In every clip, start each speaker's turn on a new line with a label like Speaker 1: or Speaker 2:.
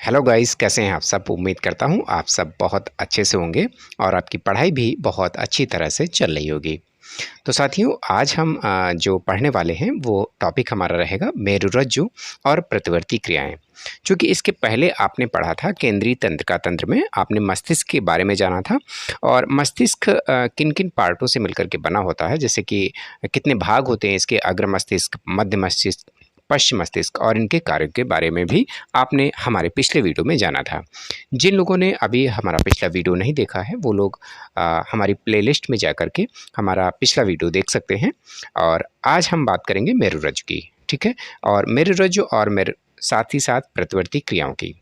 Speaker 1: Hello guys, कैसे हैं आप सब। उम्मीद करता हूं आप सब बहुत अच्छे से होंगे और आपकी पढ़ाई भी बहुत अच्छी तरह से चल रही होगी। तो साथियों, आज हम जो पढ़ने वाले हैं वो टॉपिक हमारा रहेगा मेरुरज्जु और प्रतिवर्ती क्रियाएं। चूँकि इसके पहले आपने पढ़ा था केंद्रीय तंत्रिका तंत्र में, आपने मस्तिष्क के बारे में जाना था और मस्तिष्क किन किन पार्टों से मिलकर के बना होता है, जैसे कि कितने भाग होते हैं इसके, अग्र मस्तिष्क, मध्य मस्तिष्क, पश्चिम मस्तिष्क, और इनके कार्यों के बारे में भी आपने हमारे पिछले वीडियो में जाना था। जिन लोगों ने अभी हमारा पिछला वीडियो नहीं देखा है वो लोग हमारी प्लेलिस्ट में जा कर के हमारा पिछला वीडियो देख सकते हैं। और आज हम बात करेंगे मेरुरज्जु की, ठीक है, और मेरुरज्जु और साथ ही साथ प्रतिवर्ती क्रियाओं की।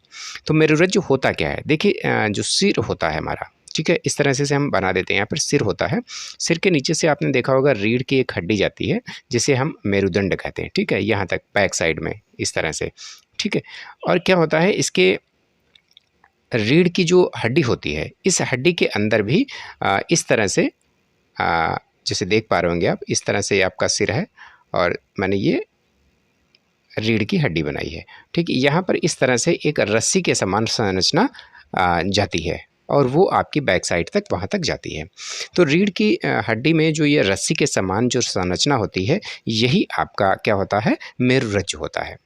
Speaker 1: तो मेरुरज्जु होता क्या है? देखिए, जो सिर होता है हमारा, ठीक है, इस तरह से हम बना देते हैं। यहाँ पर सिर होता है, सिर के नीचे से आपने देखा होगा रीढ़ की एक हड्डी जाती है जिसे हम मेरुदंड कहते हैं, ठीक है, यहाँ तक बैक साइड में इस तरह से, ठीक है। और क्या होता है, इसके रीढ़ की जो हड्डी होती है, इस हड्डी के अंदर भी इस तरह से जैसे देख पा रहे होंगे आप, इस तरह से आपका सिर है और मैंने ये रीढ़ की हड्डी बनाई है, ठीक है। यहाँ पर इस तरह से एक रस्सी के समान संरचना जाती है और वो आपकी बैक साइड तक वहाँ तक जाती है। तो रीढ़ की हड्डी में जो ये रस्सी के समान जो संरचना होती है, यही आपका क्या होता है, मेरुरज्जु होता है।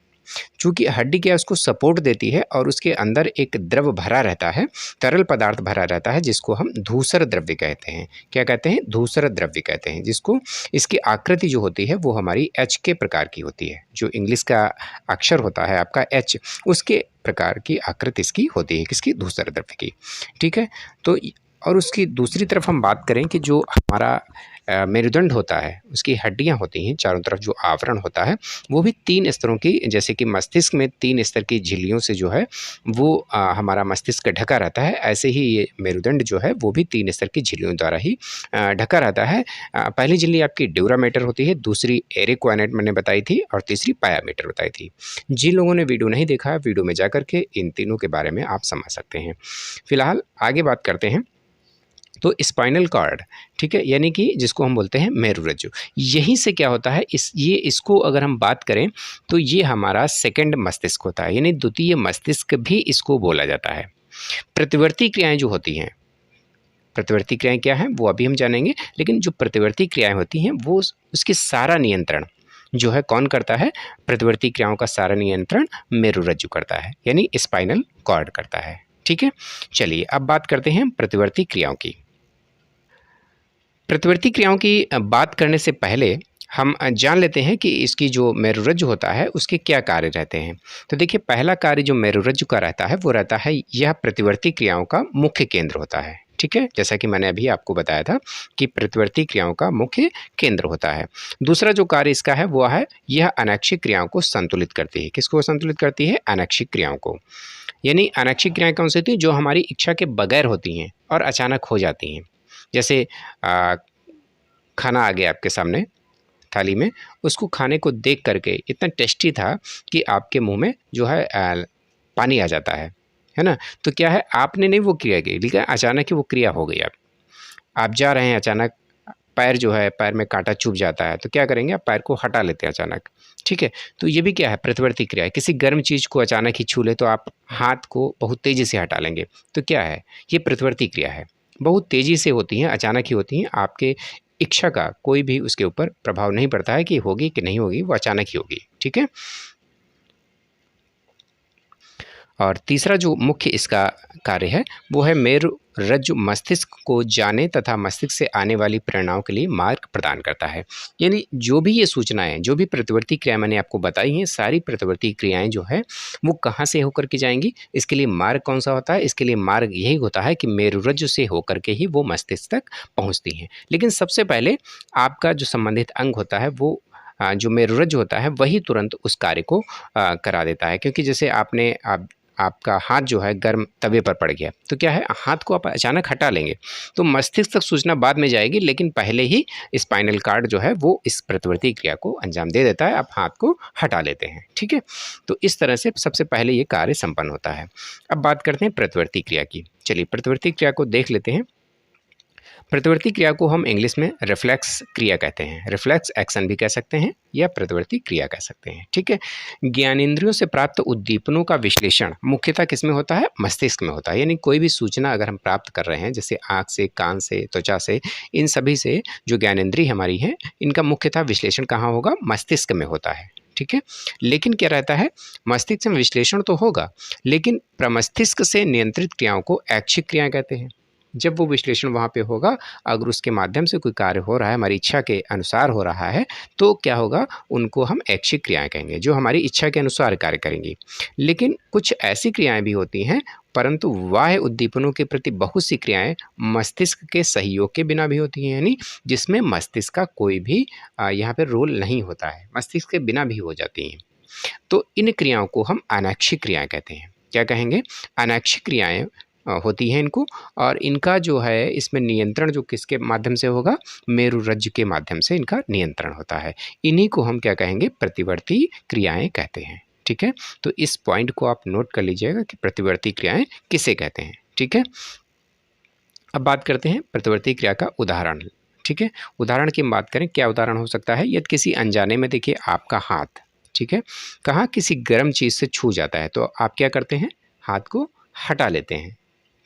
Speaker 1: चूँकि हड्डी क्या है, उसको सपोर्ट देती है और उसके अंदर एक द्रव भरा रहता है, तरल पदार्थ भरा रहता है, जिसको हम धूसर द्रव्य कहते हैं। क्या कहते हैं? धूसर द्रव्य कहते हैं, जिसको इसकी आकृति जो होती है वो हमारी एच के प्रकार की होती है। जो इंग्लिश का अक्षर होता है आपका एच, उसके प्रकार की आकृति इसकी होती है, किसकी? धूसर द्रव्य की, ठीक है। तो और उसकी दूसरी तरफ हम बात करें कि जो हमारा मेरुदंड होता है, उसकी हड्डियाँ होती हैं, चारों तरफ जो आवरण होता है वो भी 3 स्तरों की, जैसे कि मस्तिष्क में 3 स्तर की झिल्लियों से जो है वो हमारा मस्तिष्क ढका रहता है, ऐसे ही ये मेरुदंड जो है वो भी 3 स्तर की झिल्लियों द्वारा ही ढका रहता है। पहली झिल्ली आपकी ड्यूरामेटर होती है, दूसरी एरिक्वानेट मैंने बताई थी और तीसरी पायामेटर बताई थी। जिन लोगों ने वीडियो नहीं देखा है, वीडियो में जा कर के इन तीनों के बारे में आप समझ सकते हैं। फिलहाल आगे बात करते हैं। तो स्पाइनल कॉर्ड, ठीक है, यानी कि जिसको हम बोलते हैं मेरुरज्जु, यहीं से क्या होता है, इसको अगर हम बात करें तो ये हमारा सेकंड मस्तिष्क होता है, यानी द्वितीय मस्तिष्क भी इसको बोला जाता है। प्रतिवर्ती क्रियाएं जो होती हैं, प्रतिवर्ती क्रियाएं क्या हैं वो अभी हम जानेंगे, लेकिन जो प्रतिवर्ती क्रियाएं होती हैं वो उसकी सारा नियंत्रण जो है कौन करता है? प्रतिवर्ती क्रियाओं का सारा नियंत्रण मेरुरज्जु करता है, यानी स्पाइनल कॉर्ड करता है, ठीक है। चलिए अब बात करते हैं प्रतिवर्ती क्रियाओं की। प्रतिवर्ती क्रियाओं की बात करने से पहले हम जान लेते हैं कि इसकी जो मेरुरज्जु होता है उसके क्या कार्य रहते हैं। तो देखिए, पहला कार्य जो मेरुरज्जु का रहता है वो रहता है, यह प्रतिवर्ती क्रियाओं का मुख्य केंद्र होता है, ठीक है। जैसा कि मैंने अभी आपको बताया था कि प्रतिवर्ती क्रियाओं का मुख्य केंद्र होता है। दूसरा जो कार्य इसका है वो है, यह अनैच्छिक क्रियाओं को संतुलित करती है। किसको संतुलित करती है? अनैच्छिक क्रियाओं को। यानी अनैच्छिक क्रियाएं कौन सी होती हैं? जो हमारी इच्छा के बगैर होती हैं और अचानक हो जाती हैं। जैसे खाना आ गया आपके सामने थाली में, उसको खाने को देख करके इतना टेस्टी था कि आपके मुंह में जो है पानी आ जाता है ना। तो क्या है, आपने नहीं वो क्रिया की, लेकिन अचानक ही वो क्रिया हो गई। आप जा रहे हैं, अचानक पैर जो है, पैर में कांटा चुभ जाता है, तो क्या करेंगे, आप पैर को हटा लेते हैं अचानक, ठीक है। तो ये भी क्या है, प्रतिवर्ती क्रिया है। किसी गर्म चीज़ को अचानक ही छू ले तो आप हाथ को बहुत तेज़ी से हटा लेंगे, तो क्या है, ये प्रतिवर्ती क्रिया है। बहुत तेज़ी से होती हैं, अचानक ही होती हैं, आपके इच्छा का कोई भी उसके ऊपर प्रभाव नहीं पड़ता है कि होगी कि नहीं होगी, वो अचानक ही होगी, ठीक है। और तीसरा जो मुख्य इसका कार्य है वो है मेरुरज्जु मस्तिष्क को जाने तथा मस्तिष्क से आने वाली प्रेरणाओं के लिए मार्ग प्रदान करता है। यानी जो भी ये सूचनाएं, जो भी प्रतिवर्ती क्रियाएं मैंने आपको बताई हैं, सारी प्रतिवर्ती क्रियाएं जो है वो कहाँ से होकर के जाएंगी, इसके लिए मार्ग कौन सा होता है? इसके लिए मार्ग यही होता है कि मेरुरज्जु से होकर के ही वो मस्तिष्क तक पहुँचती हैं। लेकिन सबसे पहले आपका जो संबंधित अंग होता है वो जो मेरुरज्जु होता है वही तुरंत उस कार्य को करा देता है। क्योंकि जैसे आपका हाथ जो है गर्म तवे पर पड़ गया, तो क्या है, हाथ को आप अचानक हटा लेंगे तो मस्तिष्क तक सूचना बाद में जाएगी, लेकिन पहले ही स्पाइनल कार्ड जो है वो इस प्रतिवर्ती क्रिया को अंजाम दे देता है, आप हाथ को हटा लेते हैं, ठीक है। तो इस तरह से सबसे पहले ये कार्य संपन्न होता है। अब बात करते हैं प्रतिवर्ती क्रिया की। चलिए प्रतिवर्ती क्रिया को देख लेते हैं। प्रतिवर्ती क्रिया को हम इंग्लिश में रिफ्लेक्स क्रिया कहते हैं, रिफ्लेक्स एक्शन भी कह सकते हैं या प्रतिवर्ती क्रिया कह सकते हैं। ठीक है, ज्ञानेंद्रियों से प्राप्त उद्दीपनों का विश्लेषण मुख्यतः किसमें होता है? मस्तिष्क में होता है। यानी कोई भी सूचना अगर हम प्राप्त कर रहे हैं, जैसे आँख से, कान से, त्वचा से, इन सभी से जो ज्ञानेंद्रिय हमारी है, इनका मुख्यतः विश्लेषण कहाँ होगा? मस्तिष्क में होता है। ठीक है, लेकिन क्या रहता है, मस्तिष्क में विश्लेषण तो होगा, लेकिन प्रमस्तिष्क से नियंत्रित क्रियाओं को ऐच्छिक क्रियाएं कहते हैं। जब वो विश्लेषण वहाँ पे होगा, अगर उसके माध्यम से कोई कार्य हो रहा है, हमारी इच्छा के अनुसार हो रहा है, तो क्या होगा, उनको हम ऐच्छिक क्रियाएं कहेंगे, जो हमारी इच्छा के अनुसार कार्य करेंगी। लेकिन कुछ ऐसी क्रियाएं भी होती हैं, परंतु बाह्य उद्दीपनों के प्रति बहुत सी क्रियाएं मस्तिष्क के सहयोग के बिना भी होती हैं, यानी जिसमें मस्तिष्क का कोई भी यहाँ पे रोल नहीं होता है, मस्तिष्क के बिना भी हो जाती हैं। तो इन क्रियाओं को हम अनैच्छिक क्रियाएं कहते हैं। क्या कहेंगे? अनैच्छिक क्रियाएं होती हैं इनको, और इनका जो है इसमें नियंत्रण जो किसके माध्यम से होगा? मेरुरज्जु के माध्यम से इनका नियंत्रण होता है। इन्हीं को हम क्या कहेंगे? प्रतिवर्ती क्रियाएं कहते हैं। ठीक है, तो इस पॉइंट को आप नोट कर लीजिएगा कि प्रतिवर्ती क्रियाएं किसे कहते हैं। ठीक है, अब बात करते हैं प्रतिवर्ती क्रिया का उदाहरण। ठीक है, उदाहरण की बात करें, क्या उदाहरण हो सकता है? यदि किसी अनजाने में देखिए आपका हाथ, ठीक है, कहाँ किसी गर्म चीज़ से छू जाता है, तो आप क्या करते हैं? हाथ को हटा लेते हैं।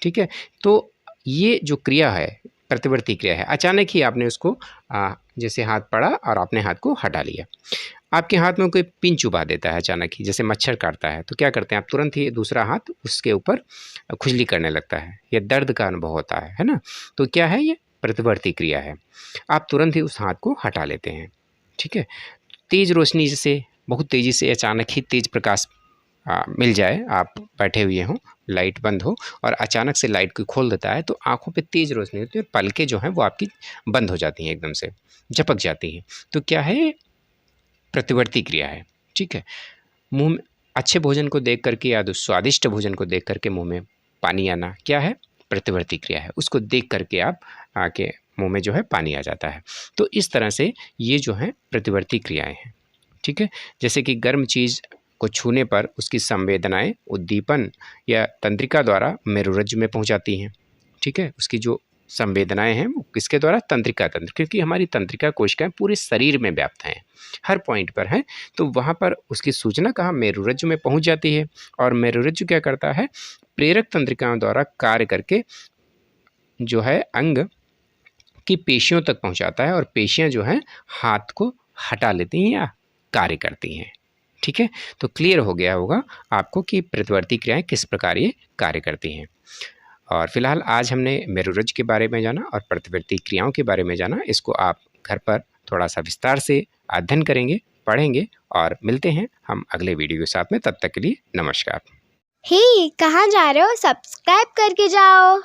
Speaker 1: ठीक है, तो ये जो क्रिया है प्रतिवर्ती क्रिया है, अचानक ही आपने उसको जैसे हाथ पड़ा और आपने हाथ को हटा लिया। आपके हाथ में कोई पिन चुभा देता है अचानक ही, जैसे मच्छर काटता है, तो क्या करते हैं आप? तुरंत ही दूसरा हाथ उसके ऊपर खुजली करने लगता है या दर्द का अनुभव होता है ना? तो क्या है ये? प्रतिवर्ती क्रिया है। आप तुरंत ही उस हाथ को हटा लेते हैं। ठीक है, तेज़ रोशनी से, बहुत तेज़ी से अचानक ही तेज़ प्रकाश मिल जाए, आप बैठे हुए हों, लाइट बंद हो और अचानक से लाइट को खोल देता है, तो आँखों पे तेज़ रोशनी होती है, पलकें जो हैं वो आपकी बंद हो जाती हैं, एकदम से झपक जाती हैं। तो क्या है? प्रतिवर्ती क्रिया है। ठीक है, मुँह में अच्छे भोजन को देख कर के या तो स्वादिष्ट भोजन को देख कर के मुँह में पानी आना, क्या है? प्रतिवर्ती क्रिया है। उसको देख कर के आप के मुँह में जो है पानी आ जाता है। तो इस तरह से ये जो हैं प्रतिवर्ती क्रियाएँ हैं। ठीक है, जैसे कि गर्म चीज़ को छूने पर उसकी संवेदनाएं उद्दीपन या तंत्रिका द्वारा मेरुरज्जु में पहुंचाती हैं। ठीक है, उसकी जो संवेदनाएं हैं वो किसके द्वारा? तंत्रिका तंत्र, क्योंकि हमारी तंत्रिका कोशिकाएं पूरे शरीर में व्याप्त हैं, हर पॉइंट पर हैं, तो वहाँ पर उसकी सूचना कहाँ? मेरुरज्जु में पहुँच जाती है। और मेरुरज्जु क्या करता है? प्रेरक तंत्रिकाओं द्वारा कार्य करके जो है अंग की पेशियों तक पहुँचाता है, और पेशियाँ जो हैं हाथ को हटा लेती हैं या कार्य करती हैं। ठीक है, तो क्लियर हो गया होगा आपको कि प्रतिवर्ती क्रियाएं किस प्रकार ये कार्य करती हैं। और फिलहाल आज हमने मेरुरज्जु के बारे में जाना और प्रतिवर्ती क्रियाओं के बारे में जाना। इसको आप घर पर थोड़ा सा विस्तार से अध्ययन करेंगे, पढ़ेंगे, और मिलते हैं हम अगले वीडियो के साथ में। तब तक के लिए नमस्कार।
Speaker 2: हे, कहाँ जा रहे हो? सब्सक्राइब करके जाओ।